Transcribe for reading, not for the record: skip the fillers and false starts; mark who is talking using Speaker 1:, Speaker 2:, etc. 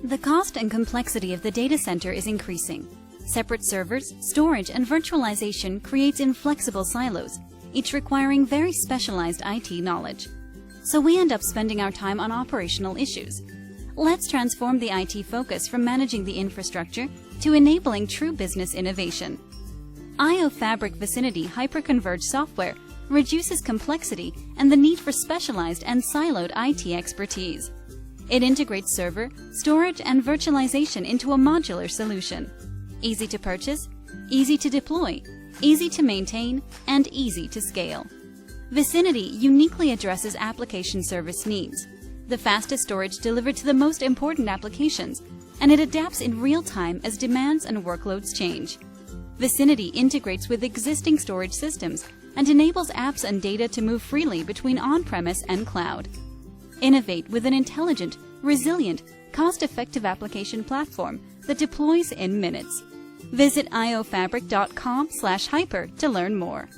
Speaker 1: The cost and complexity of the data center is increasing. Separate servers, storage, and virtualization creates inflexible silos, each requiring very specialized IT knowledge. So we end up spending our time on operational issues. Let's transform the IT focus from managing the infrastructure to enabling true business innovation. IO Fabric Vicinity Hyperconverged software reduces complexity and the need for specialized and siloed IT expertise. It integrates server, storage, and virtualization into a modular solution. Easy to purchase, easy to deploy, easy to maintain, and easy to scale. Vicinity uniquely addresses application service needs, the fastest storage delivered to the most important applications, and it adapts in real time as demands and workloads change. Vicinity integrates with existing storage systems and enables apps and data to move freely between on-premise and cloud. Innovate with an intelligent, resilient, cost-effective application platform that deploys in minutes. Visit iofabric.com/hyper to learn more.